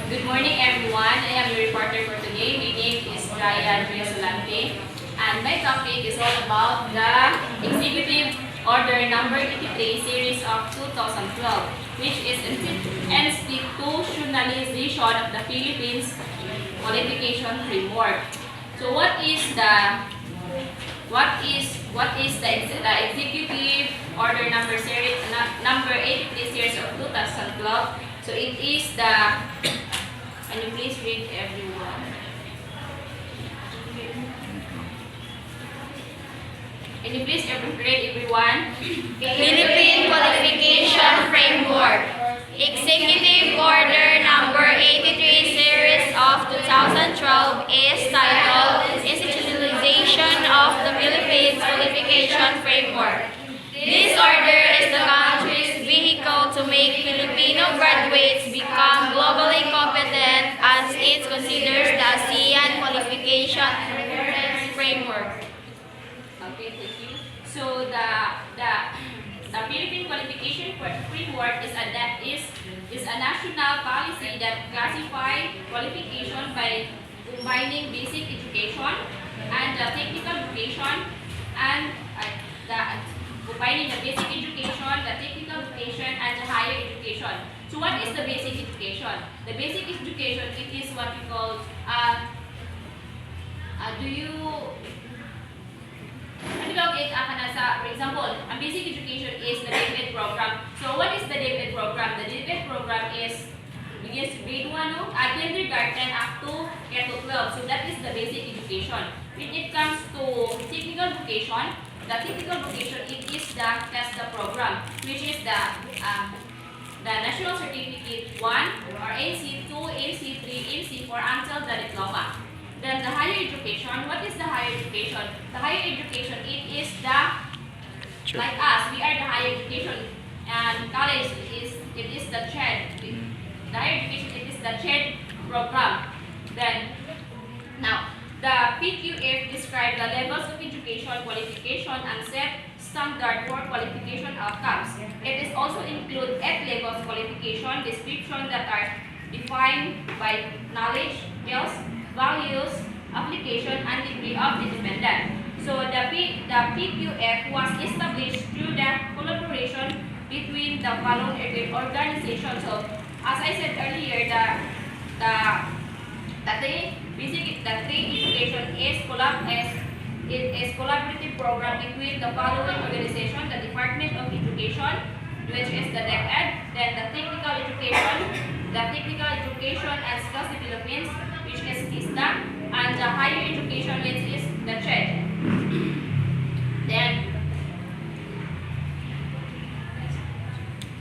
Good morning, everyone. I am your reporter for today. My name is Ryan Solante, and my topic is all about the Executive Order Number 83 Series of 2012, which is institutionalization of the Philippines qualification framework. So, the Executive Order number 83 Series of 2012? So it is the. Can you please read everyone? Can you please read everyone? Philippine Qualification Framework, Executive Order Number 83 Series of 2012 is titled Institutionalization of the Philippines Qualification Framework. This order is the country's vehicle to make Filipino graduates become globally competent as it considers the ASEAN Qualification Framework. Okay, thank you. So the Philippine Qualification Framework is a national policy that classifies qualification by combining basic education and the technical vocation and combining the basic education, the technical vocation, and the higher education. So what is the basic education? The basic education, it is what we call for example, a basic education is the DepEd program. So what is the DepEd program? The DepEd program begins grade 1, kindergarten up to K-12. So that is the basic education. When it comes to technical vocation, the technical vocation, it is the TESDA program, which is the National Certificate 1 or NC2, NC3, NC4 until the diploma. Then the higher education, what is the higher education? The higher education, it is like us, we are the higher education, and college it is the CHED. The higher education, it is the CHED program. Then, now, the PQF describe the levels of education, qualification, and set standard for qualification outcomes. It is also include 8 levels qualification description that are defined by knowledge, skills, values, application, and degree of independence. So the PQF was established through the collaboration between the following organizations. So as I said earlier, the three education is collaborative program between the following organization: the Department of Education, which is the DepEd, then the Technical Education and Skills Development, which is TISDA, and the Higher Education, which is the CHED. Then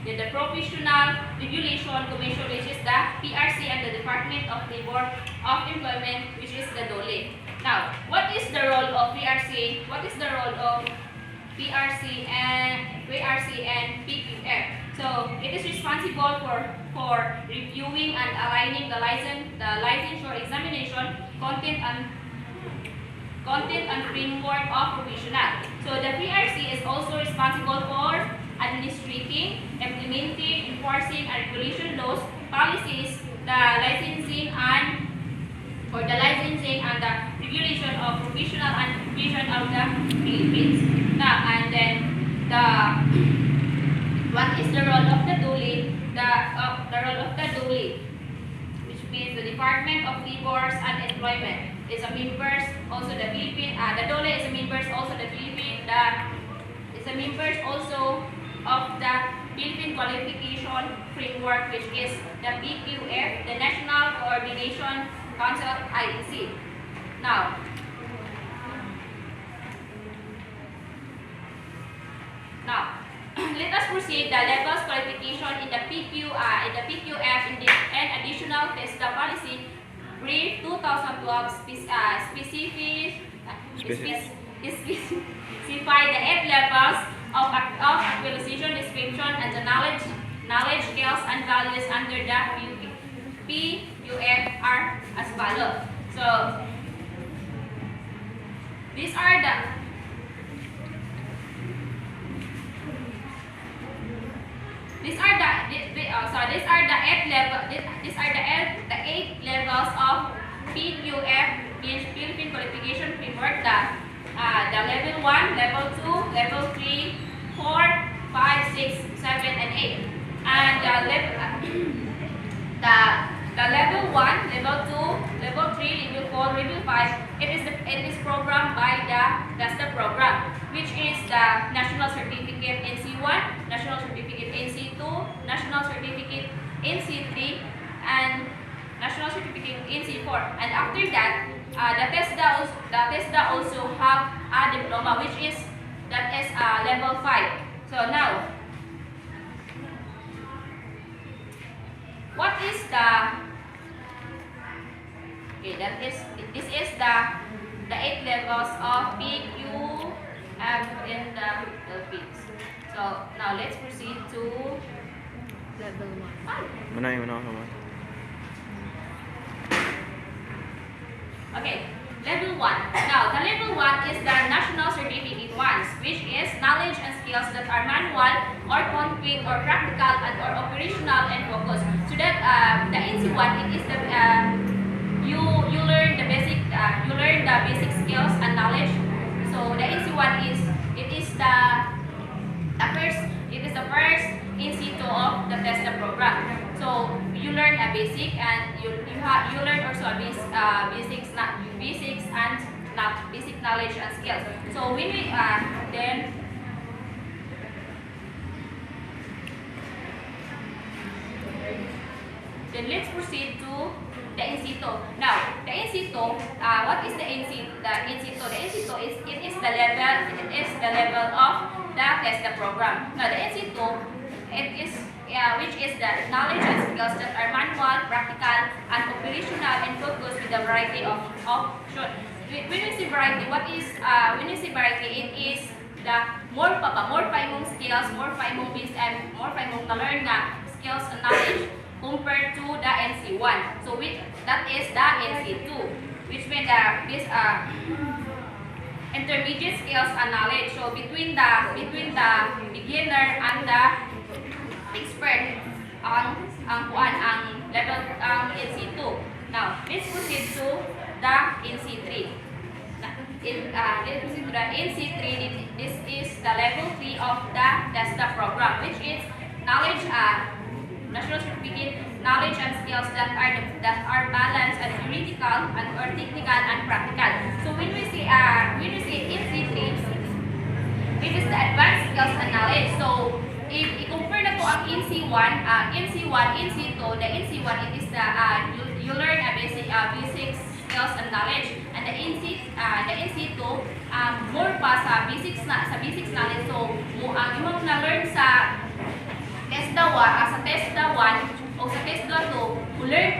the Professional Regulation Commission, which is the PRC, and the Department of Labor of Employment, which is the DOLE. Now, what is the role of PRC? What is the role of PRC and PQF? So it is responsible for reviewing and aligning the licensure examination content and framework of professional. So the PRC is also responsible for administrating, implementing, enforcing, and regulation laws, policies, the licensing and the regulation of professional and profession of the Philippines. Now, and then what is the role of the DOLE? The role of the DOLE, which means the Department of Labor and Employment, is a members also the Philippine. The DOLE is a members also the Philippine. Is a members also of the Philippine Qualification Framework, which is the PQF, the National Coordination Council IEC. Now, let us proceed the levels qualification in the PQF and additional TESDA policy brief 2012 specify the 8 levels of actualization description and the knowledge, skills, and values under the PQF are as follows. So these are the These are the eight levels of PQF in Philippine Qualification Framework, the level 1, level 2, level 3, 4, 5, 6, 7, and 8. And the level 1, level 2, level 3, level 4, level 5, it is programmed by the TESDA program, which is the National Certificate NC1, National Certificate NC2, National Certificate NC3, and National Certificate NC4. And after that, the TESDA also have a diploma, which is level 5. So now, what is this is the 8 levels of PQF in the Philippines. So now let's proceed to Level 1. Mana yung una naman? Okay, level 1. Now, the level 1 is the national certificate ones, which is knowledge and skills that are manual or concrete or practical and or operational and focused. So that the NC1, it is the you learn the basic skills and knowledge. So the NC1 is the first NC2 of the TESDA program. So you learn a basic and you learn also a basic knowledge and skills. So when we then let's proceed to the NC2. Now, the NC2, what is the NC2? The NC2 is the level of the TESDA program. Now, the NC2, which is the knowledge and skills that are manual, practical, and operational and focused with a variety of options. When we say variety, it is the more pa imong skills, more pa imong base and more pa imong na-learn nga skills and knowledge compared to the NC1. So that is the NC2, which means this intermediate skills and knowledge. So between the beginner and the expert ang level NC2. Now let's proceed to the NC3. Let's proceed to the NC3. This is the level 3 of the TESDA program, which is knowledge, national certificate, knowledge and skills that are balanced and theoretical and or technical and practical. So when we say NC3, it is the advanced skills and knowledge. So if i-compare na to ang NC1, NC2, the NC1 it is the you learn a basic skills and knowledge, and the NC2 more pa sa basics knowledge. So yung na-learn sa TESDA 1 o sa TESDA 2, learn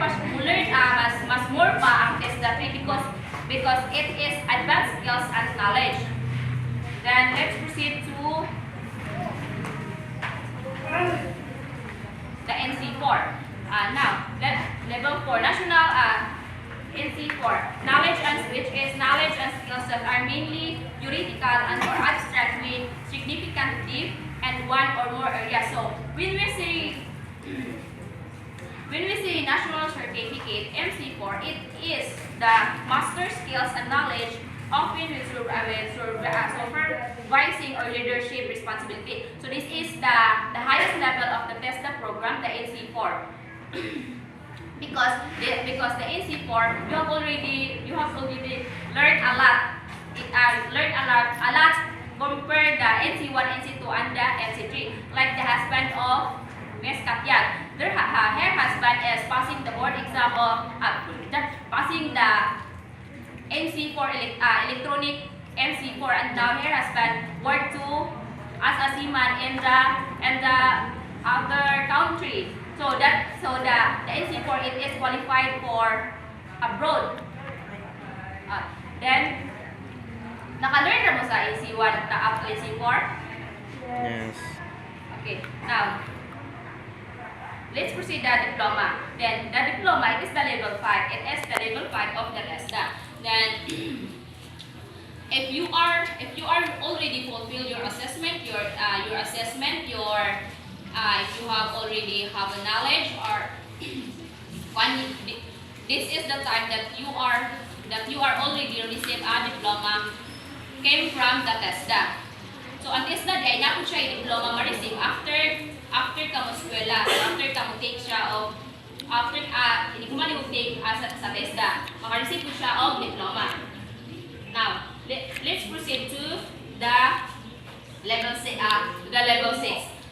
mas more pa ang TESDA 3 because it is advanced skills and knowledge. Then let's proceed to the NC4. Now, level 4, national NC4, knowledge and skills that are mainly theoretical and or abstract with significant depth and one or more areas. So when we say national certificate MC4, it is the master skills and knowledge often with supervising or leadership responsibility. So this is the highest level of the TESDA program, the NC4. because the NC4 you have already learned a lot. Compare the NC1, NC2, and the NC3. Like the husband of Ms. Katyat, her husband is passing the board exam of passing the NC4 electronic MC4, and now her husband worked as a seaman in the other country. So the NC4 it is qualified for abroad. Then naka-learn na mo sa NC1 up to NC4? Yes. Okay, now let's proceed the diploma. Then the diploma, it is the level 5. It is the level 5 of the TESDA. Then if you are already fulfilled your assessment, if you have already have a knowledge or this is the time that you are already receive a diploma came from the TESDA. So ang TESDA di ay napo siya yung diploma ma-receive after ka mo eskwela, after ka mo take siya of after hindi ko man take sa TESDA, maka-receive ko siya of diploma. Now, let's proceed to the level 6.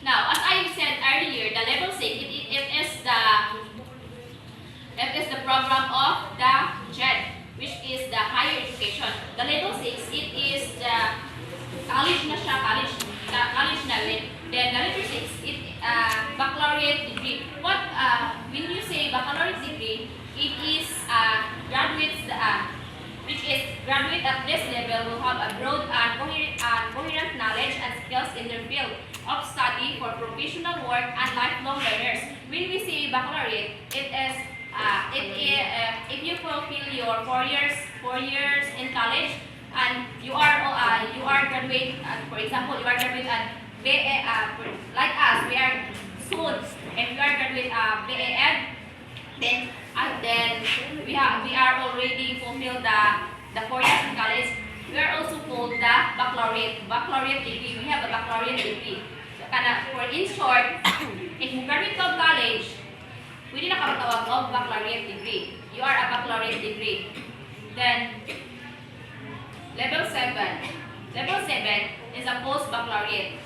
Now, as I said earlier, the level 6 it is the program of the JED, which is the higher education. The level 6 it is the college na siya, college na rin. Then the level 6 it baccalaureate degree. When you say baccalaureate degree, it is graduates which is graduate at this level will have a broad and coherent knowledge and skills in their field of study for professional work and lifelong learners. When we say baccalaureate, it is if you fulfill your 4 years in college and you are graduate, for example, you are graduate at BA, like us, we are soon. If you are graduate BA, then we are already fulfilled the 4 years in college. We are also called the baccalaureate degree. We have a baccalaureate degree. So, for in short, if you graduate of college, pwede na ka matawag of baccalaureate degree. You are a baccalaureate degree. Then, level 7. Level 7 is a post-baccalaureate.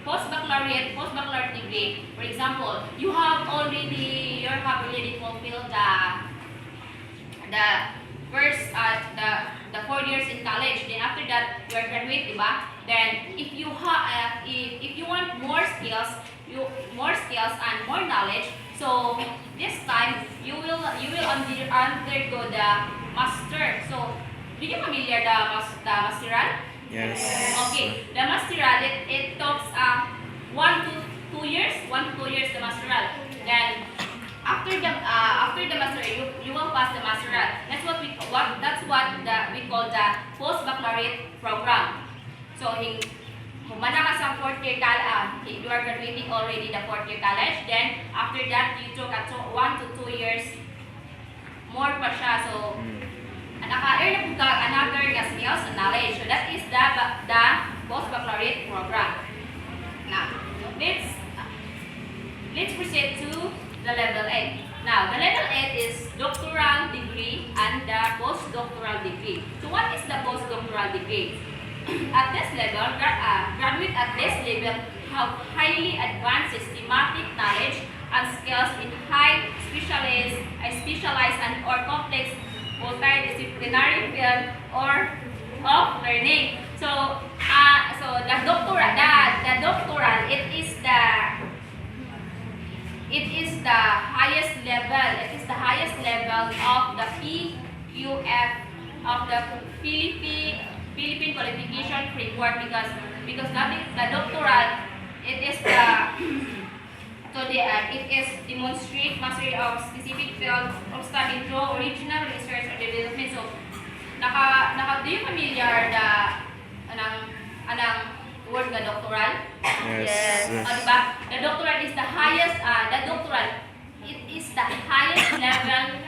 Post-baccalaureate degree. For example, you have already fulfilled the first the 4 years in college. Then after that, you are graduate, diba? Then if you want more skills and more knowledge, so this time you will undergo the master. So, do you familiar the masteral? Yes. Okay, the masteral it talks 1 to 2 years the masteral. Then after the masteral you will pass the masteral. That's what we call the post baccalaureate program. So humana ka sa 4th year you are graduating already the 4th year college. Then after that you took 1 to 2 years more pa siya. So naka-earn na another skills and knowledge. So that is the post-baccalaureate program. Now, let's proceed to the level 8. Now, the level 8 is doctoral degree and the postdoctoral degree. So what is the postdoctoral degree? At this level, graduate at this level have highly advanced systematic knowledge and skills in high specialized and or complex multidisciplinary field or of learning. So the doctoral it is the highest level. It is the highest level of the PUF of the Philippine qualification framework because the doctoral it is demonstrate mastery of specific field of study through original research or development. So, do you familiar anang word na doctoral? Yes. Diba? The doctoral is the highest. It is the highest level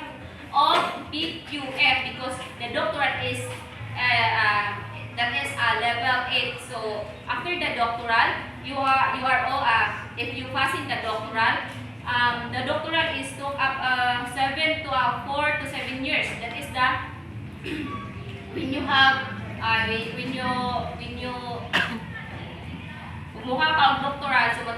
of PQF because the doctoral is level 8. So after the doctoral, you are all if you pass in the doctoral is took up 4 to 7 years. That is the when you have when you kumuha ka og doctoral, so mo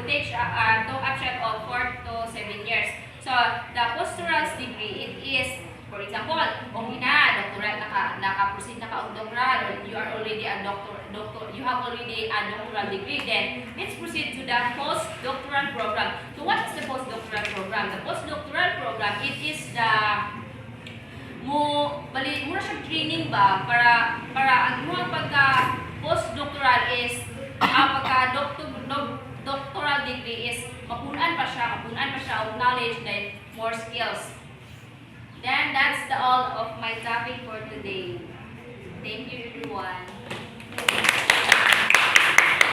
take took up siya of 4 to 7 years. So the postdoctoral degree it is, for example, kung doctoral naka-proceed na ka og doctoral, or you are already a doctor, you have already a doctoral degree, then let's proceed to the postdoctoral program. So what is the postdoctoral program? The postdoctoral program it is the muna siya training ba para ang mga pagka postdoctoral is pagka doctoral degree is mapunan pa siya of knowledge then more skills. Then that's all of my topic for today. Thank you everyone.